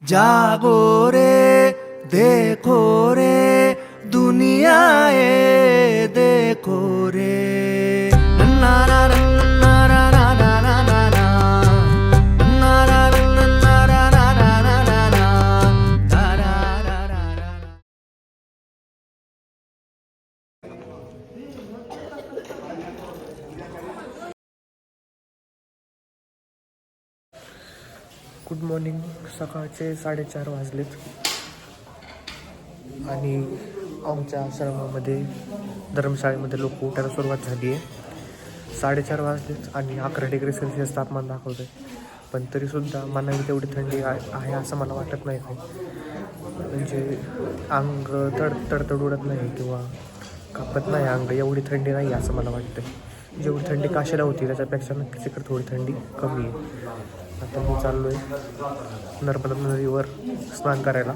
जागो रे देखो रे दुनिया ए देखो रे ना ना ना ना ना ना ना ना ना ना ना ना ना ना ना ना ना. Good morning. सकाळचे 4:30 वाजलेत आणि आमच्या आश्रमामध्ये धर्मशाळेमध्ये लोक उठायला सुरुवात झाली आहे. 4:30 वाजलेत आणि 11 डिग्री सेल्सिअस तापमान दाखवतं आहे. पण तरीसुद्धा मनावी तेवढी थंडी आहे असं मला वाटत नाही काही. म्हणजे अंग तडतड उडत नाही किंवा कापत नाही अंग, एवढी थंडी नाही असं मला वाटतं. जेवढी थंडी काशीला होती त्याच्यापेक्षा नक्कीच इकडे थोडी थंडी कमी आहे. आता मी चाललो आहे नर्मदा नदीवर स्नान करायला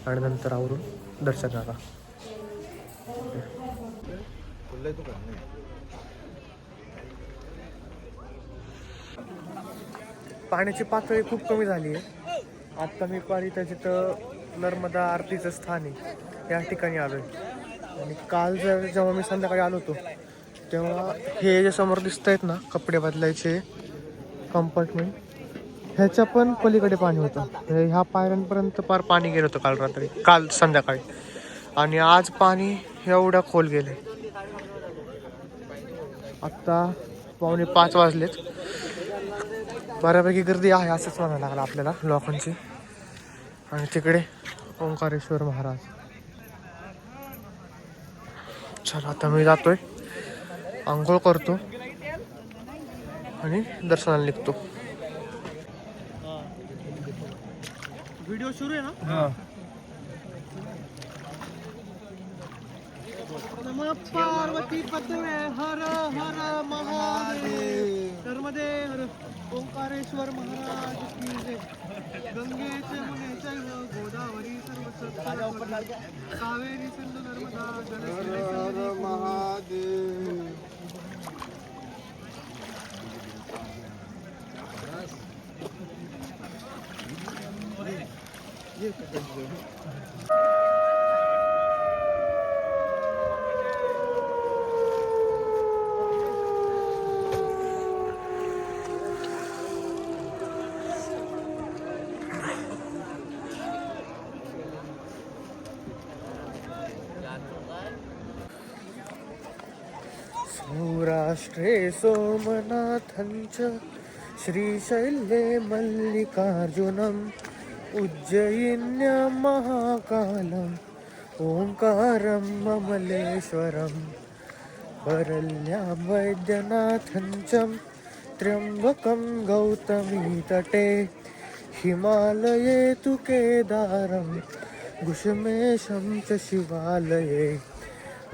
आणि नंतर आवरून दर्शनाला. पाण्याची पातळी खूप कमी झाली आहे. आत्ता मी पाहिलं तिथं नर्मदा आरतीचं स्थान आहे, या ठिकाणी आलो आहे. आणि काल जेव्हा मी संध्याकाळी आलो होतो तेव्हा हे जे समोर दिसत आहेत ना कपडे बदलायचे कंपार्टमेंट, ह्याच्या पण पलीकडे पाणी होतं. ह्या पायऱ्यांपर्यंत पार पाणी गेलं होतं काल संध्याकाळी. आणि आज पाणी एवढ्या खोल गेले. आत्ता 4:45 वाजलेत. बऱ्यापैकी गर्दी आहे असंच म्हणायला लागलं आपल्याला लोकांची. आणि तिकडे ओंकारेश्वर महाराज. चला आता मी जातोय, आंघोळ करतो आणि दर्शनाला निघतो. व्हिडिओ सुरू आहे ना? नमः पार्वती पतये हर हर महादेव. नर्मदे हर ओंकारेश्वर महाराज की जय. गंगेचे मुने चैव गोदावरी सर्वस्व कावेरी सिंधु नर्मदा जल महादेव. सौराष्ट्रे सोमनाथञ्च श्रीशैले मल्लिकार्जुनम् उज्जयिन्यां महाकालम् ओंकारं ममलेश्वरं वरल्यां वैद्यनाथञ्चं त्र्यम्बकं गौतमी तटे हिमालये तु केदारं गुशमेशं च शिवालये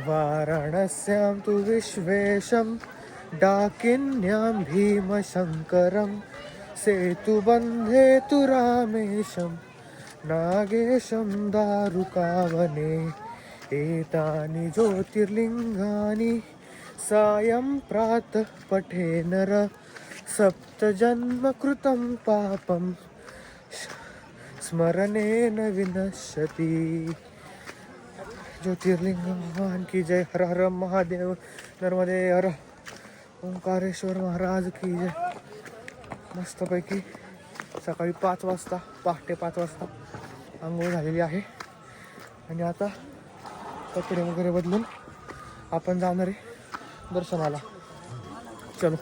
वाराणस्यां तु विश्वेशं डाकिन्यां भीमशङ्करं सेतुबन्धे तु रामेशं नागेशं दारुकावने एतानि ज्योतिर्लिङ्गानि सायं प्रातः पठे नर सप्तजन्मकृतं पापं स्मरणेन विनश्यति. ज्योतिर्लिंग भगवान की जय. हर हर महादेव. नर्मदे हर ओंकारेश्वर महाराज की जय. मस्तपैकी सकाळी 5 वाजता, पहाटे 5 वाजता आंघोळ झालेली आहे. आणि आता कपडे वगैरे बदलून आपण जाणार आहे दर्शनाला. चलो.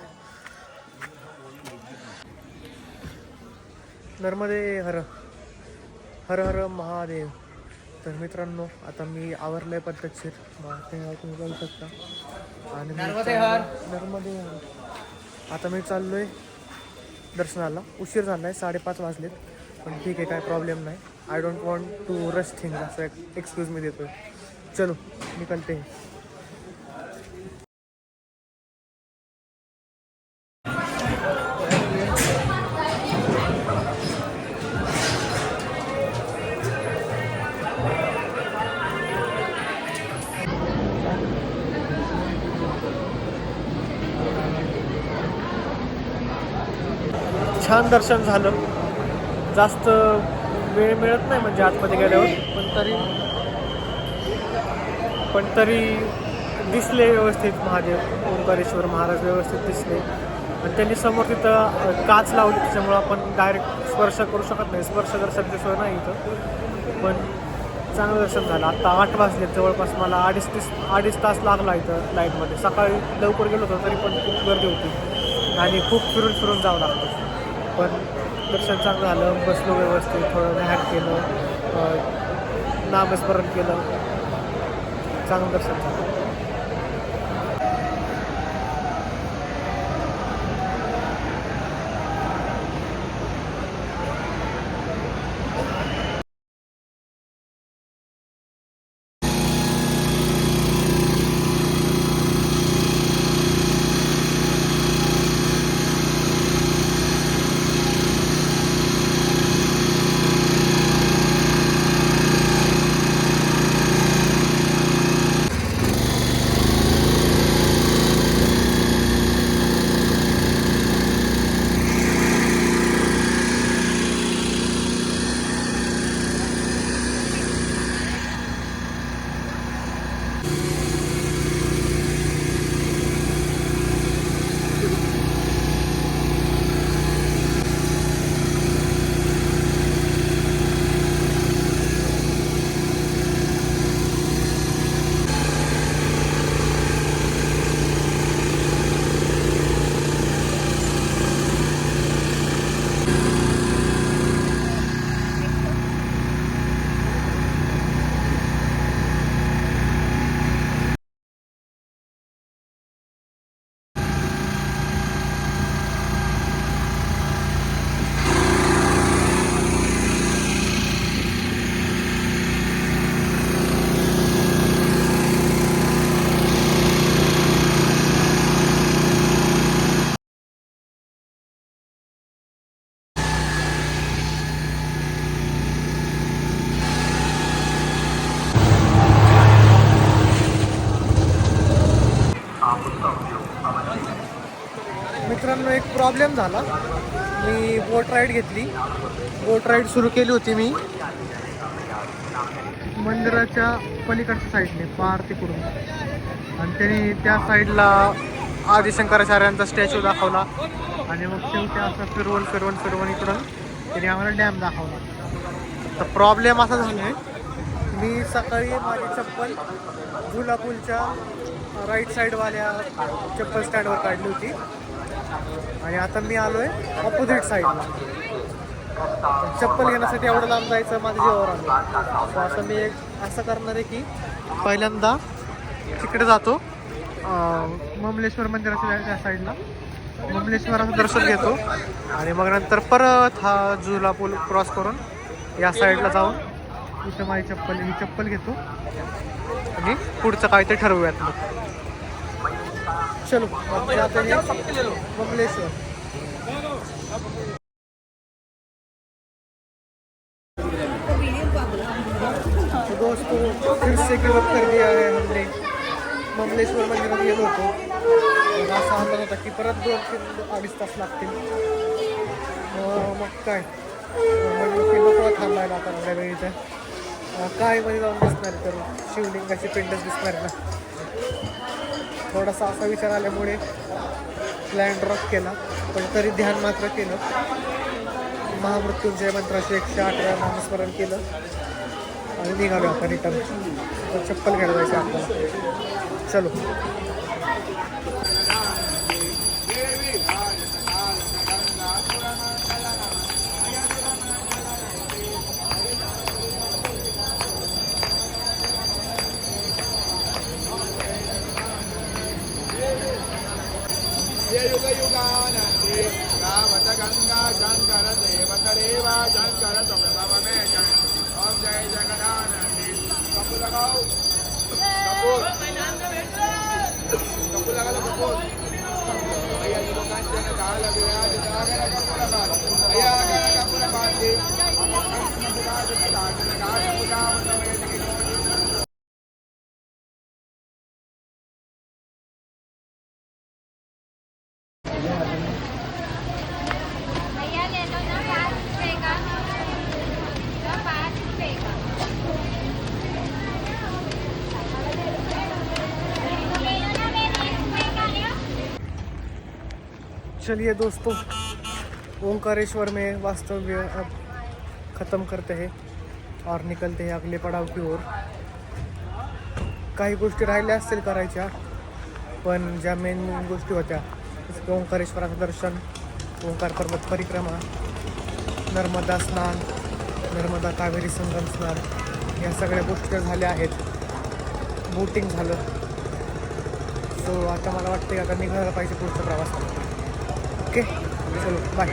नर्मदे हर हर हर महादेव. तर मित्रांनो आता मी आवरलंय पद्धतशीर, तुम्ही बघू शकता. आणि नर्मदे हर. आता मी चाललोय दर्शनाला. उशीर झाला आहे, 5:30 वाजलेत. पण ठीक आहे, काय प्रॉब्लेम नाही. I don't want to rush things असं एक्सक्यूज मी देतोय. चलो निकलते हैं. छान दर्शन झालं. जास्त वेळ मिळत नाही म्हणजे आतमध्ये गेल्यावर, पण तरी दिसले व्यवस्थित महादेव, ओंकारेश्वर महाराज व्यवस्थित दिसले. आणि त्यांनी समोर तिथं काच लावली, त्याच्यामुळं आपण डायरेक्ट स्पर्श करू शकत नाही, स्पर्श दर्शनाची सोय नाही इथं. पण चांगलं दर्शन झालं. आत्ता 8 वाजले, जवळपास मला अडीच तास लागला इथं लाईनमध्ये. सकाळी लवकर गेलो होतो तरी पण खूप गर्दी होती आणि खूप फिरून जावं लागतं. पण दर्शन चांगलं झालं. बसलो व्यवस्थित, थोडं ध्यान केलं, नामस्मरण केलं, चांगलं दर्शन झालं. मित्रांनो, एक प्रॉब्लेम झाला. मी बोट राईड घेतली. बोट राईड सुरू केली होती मी मंदिराच्या पलीकडच्या साईडने, पार तिकडून. आणि त्यांनी त्या साईडला आदिशंकराचार्यांचा स्टॅच्यू दाखवला आणि मग शेवटी असं फिरवून इकडून त्यांनी आम्हाला डॅम दाखवला. तर प्रॉब्लेम असा झाला आहे, मी सकाळी माझी चप्पल झुला पूलच्या राईट साईडवाल्या चप्पल स्टँडवर काढली होती आणि आता मी आलो आहे ऑपोजिट साईडला. चप्पल घेण्यासाठी एवढं लांब जायचं माझ्या जीवावर आलं. सो असं मी असं करणार आहे की पहिल्यांदा तिकडे जातो ममलेश्वर मंदिराच्या त्या साईडला, ममलेश्वराचं दर्शन घेतो आणि मग नंतर परत हा झुला पूल क्रॉस करून या साईडला जाऊन इथं माझी चप्पल घेतो आणि पुढचं काय ते ठरवूयात. मग चलो ममलेश्वर. तो दोस्तों फिर से गिव अप कर दिया है हमने. ममलेश्वर मंदिरात गेलो होतो, असा अंदाज होता की परत 2-2-2.5 तास लागतील. मग काय म्हणलं की नको थांबायला आता आपल्या वेळीचं काय मध्ये जाऊन दिसणार तर शिवलिंगाची पिंडच दिसणार ना. थोडासा असा विचार आल्यामुळे प्लॅन ड्रॉप केला, पण तरी ध्यान मात्र केलं. महामृत्युंजय मंत्राचे 108 वेळा नामस्मरण केलं आणि निघालो आता रिटर्न. चप्पल घ्यायला जायचं आपल्याला. चलो. गंगा शंकर देव शंकर तुमे ओम जय जगदानंदी. कपूर लगाओ, कपूर लगाओ, कपूर. भैया जी लोग कांचन काल विराज सागर कपूर लगाओ. भैया कपूर बांधे चलिए दोस्तों, ओंकारेश्वर में वास्तव्य अब ख़त्म करते हैं और निकलते हैं अगले पड़ाव की ओर. काही गोष्टी राहिल्या असतील करायच्या, पण ज्या मेन गोष्टी होत्या जसं की ओंकारेश्वराचं दर्शन, ओंकार पर्वत परिक्रमा, नर्मदा स्नान, नर्मदा कावेरी संगम स्नान, या सगळ्या गोष्टी झाल्या आहेत. बोटिंग झालं. सो आता मला वाटतं की आता निघायला पाहिजे पुढचा प्रवास. ओके, चलो bye.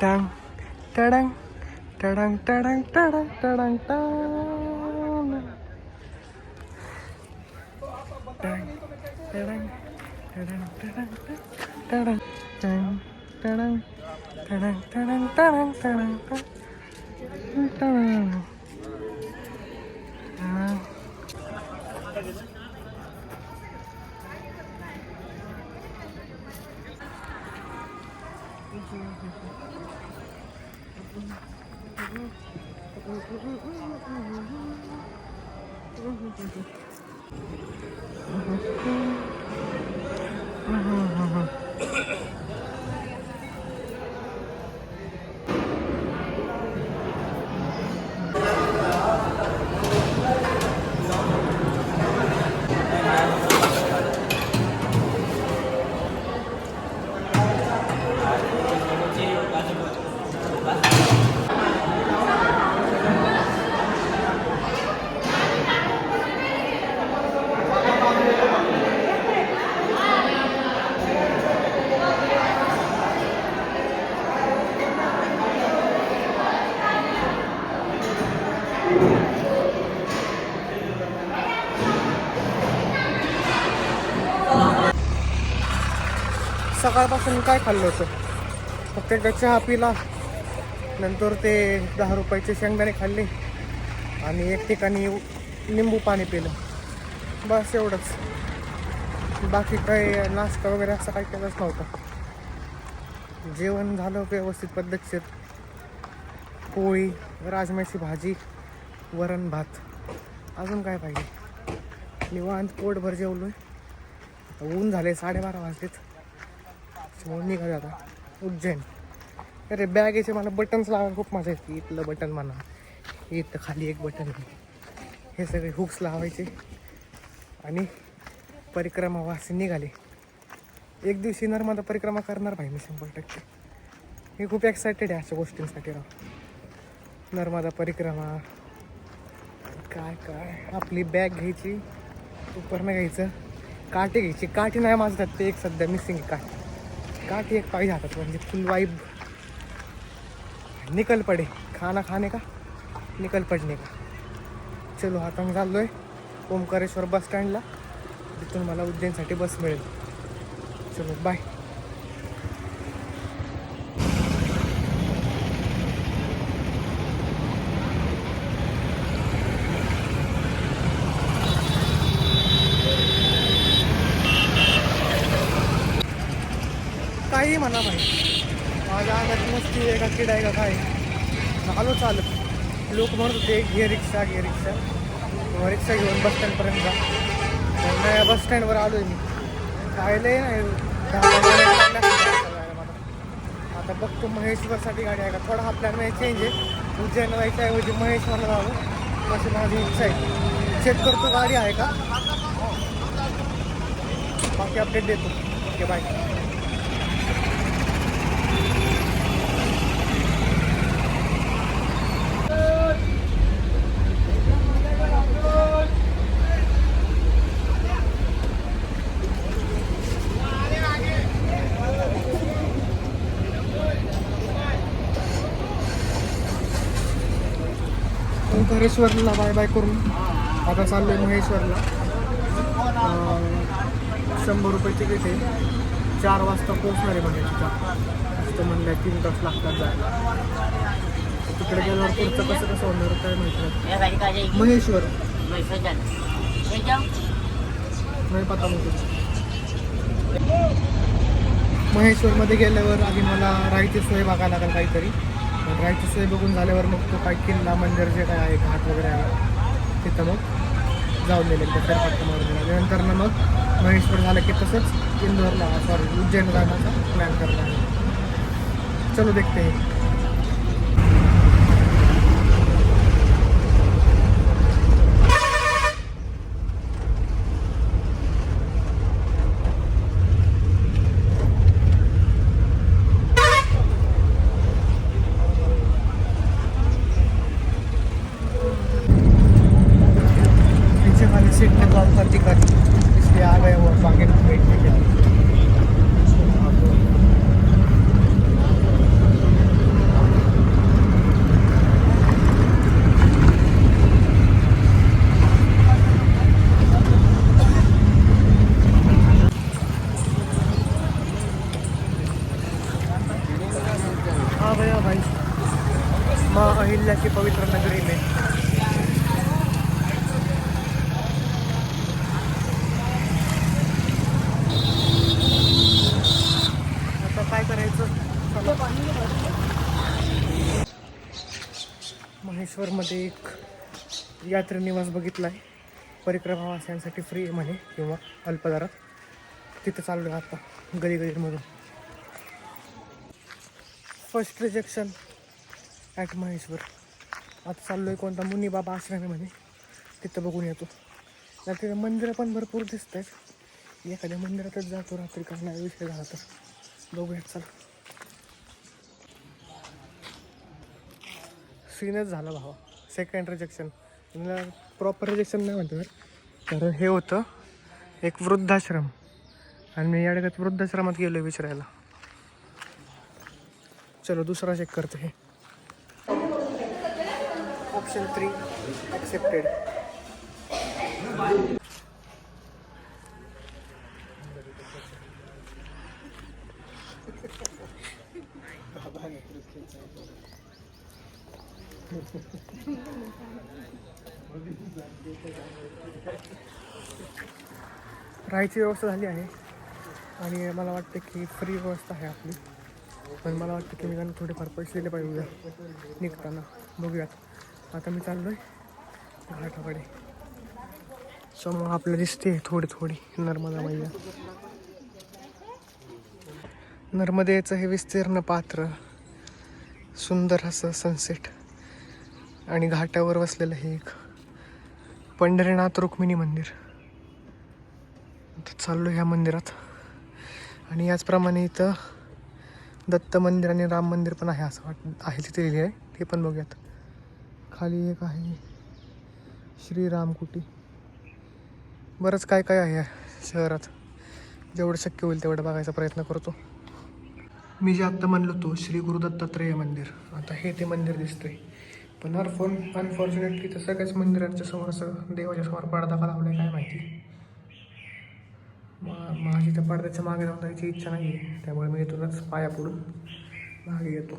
Tang, tadang, tadang, tadang, tadang, tadang, tadang. Tang, tadang, tadang, tadang, tadang, tang, tadang, tadang, tadang, tadang, tadang, tadang. सकाळपासून काय खाल्लं होतं? फक्त एकदा चहा पिला, नंतर ते 10 रुपयाचे शेंगदाणे खाल्ले आणि एक ठिकाणी लिंबू पाणी पिलं. बस एवढंच. बाकी काय नाश्ता वगैरे असं काही केलंच नव्हतं. जेवण झालं व्यवस्थित पद्धतशीर. पोळी, राजम्याची भाजी, वरण भात. अजून काय पाहिजे? निवांत पोटभर जेवलोय. ऊन झाले 12:30 वाजलेत. म्हणून निघाले आता उज्जैन. अरे बॅगेचे मला बटन्स लावायला खूप मजा येते. इथलं बटन म्हणा, इथं खाली एक बटन, हे सगळे हुक्स लावायचे आणि परिक्रमा वासी निघाले. एक दिवशी नर्मदा परिक्रमा करणार भाई मी 100%. हे खूप एक्सायटेड आहे अशा गोष्टींसाठी राव. नर्मदा परिक्रमा काय काय. आपली बॅग घ्यायची, उपरणं घ्यायचं, काठी घ्यायची. काठी नाही माझं ते एक सध्या मिसिंग आहे. काठी एक पाहिजे हातात, म्हणजे फुल वाइब. निकल पडे, खाना खाने का, निकल पडणे का. चलो आता मी चाललो आहे ओंकारेश्वर बस स्टँडला. तिथून मला उज्जैनसाठी बस मिळेल. चलो बाय. काही म्हणा भाई, माझ्या अंगात मस्ती आहे का किडा आहे का काय. आलो चालत. लोक म्हणत होते घे रिक्षा घे रिक्षा. रिक्षा घेऊन बस स्टँडपर्यंत जा. नया बस स्टँडवर आलो आहे मी. कायले नाही 10-15 मला. आता बघतो महेश्वरसाठी गाडी आहे का. थोडा हा प्लॅन नाही चेंज आहे. उज्जैन जायच्या ऐवजी महेश्वरला जावं अशी माझी इच्छा आहे. चेक करतो गाडी आहे का. बाकी अपडेट देतो. Okay bye. हरेश्वरला बाय बाय करून आता चाललो आहे महेश्वरला. 100 रुपये तिकीट आहे. 4 वाजता पोहोचणार आहे म्हणजे तिथं म्हणलं 3 तास लागतात जायला. तिकडे गेल्यावर पुढचं कसं होणार काय माहिती नाही. महेश्वर नाही पता मुझे. महेश्वरमध्ये गेल्यावर आधी मला राहायची सोय बघायला लागेल काहीतरी. राहायची सोय बघून झाल्यावर मग तो काय किल्ला मंदिर जे काय आहे घाट वगैरे आहे तिथं मग जाऊन दिले एकदा फेरफटका मारून दिला. नंतर ना मग महेश्वर झालं की तसंच इंदोरला सॉरी उज्जैन जाण्याचा प्लॅन करणार आहे. चलो देखते हैं. सीट में कॉल कर दिक्कत इसलिए आ गए वो आगे बैठने के लिए. हाँ भैया भाई माँ अहिल्या की पवित्र नगरी में काय करायचं. महेश्वरमध्ये एक यात्री निवास बघितला आहे. परिक्रमावासियांसाठी फ्री आहे म्हणे किंवा अल्प दरात. तिथं चाललो आहे आता गलीमधून. First rejection at Maheshwar. आता चाललो आहे कोणता मुनीबाबा आश्रम आहे म्हणे तिथं बघून येतो. तर तिथं मंदिरं पण भरपूर दिसत आहेत. एखाद्या मंदिरातच जातो रात्री करणारा विषय झाला तर बघूयात. चला सीनच झाला भावा. सेकंड रिजेक्शन प्रॉपर रिजेक्शन नाही म्हणतो कारण हे होतं एक वृद्धाश्रम आणि मी याडगत वृद्धाश्रमात गेलो विचारायला. चलो दुसरा चेक करते. हे ऑप्शन 3 ॲक्सेप्टेड. राहायची व्यवस्था झाली आहे आणि मला वाटतं की फ्री व्यवस्था आहे आपली. पण मला वाटतं की मी थोडेफार पैसे दिले पाहिजे उद्या निघताना. बघूयात. आता मी चाललो आहे घाटाकडे. समोर आपल्याला दिसते थोडी नर्मदा मैया. नर्मदेचं हे विस्तीर्ण पात्र, सुंदर असं सनसेट आणि घाटावर वसलेलं हे एक पंढरीनाथ रुक्मिणी मंदिर. चाललो ह्या मंदिरात. आणि याचप्रमाणे इथं दत्त मंदिर आणि राम मंदिर पण आहे असं आहे तिथे लिहिले आहे. ते पण बघूयात. खाली एक आहे श्रीराम कुटी. बरंच काय काय आहे शहरात. जेवढं शक्य होईल तेवढं बघायचा प्रयत्न करतो. मी जे आत्ता म्हणलो तो श्री गुरु दत्तात्रेय मंदिर. आता हे ते मंदिर दिसतंय. पण अनफॉर्च्युनेटली तर सगळ्याच मंदिराच्या समोर असं देवाच्या समोर पडदा का लावला काय माहिती. माझी त्या पडद्याच्या मागे जाऊन जायची इच्छा नाही आहे. त्यामुळे मी इथूनच पाया पडून मागे येतो.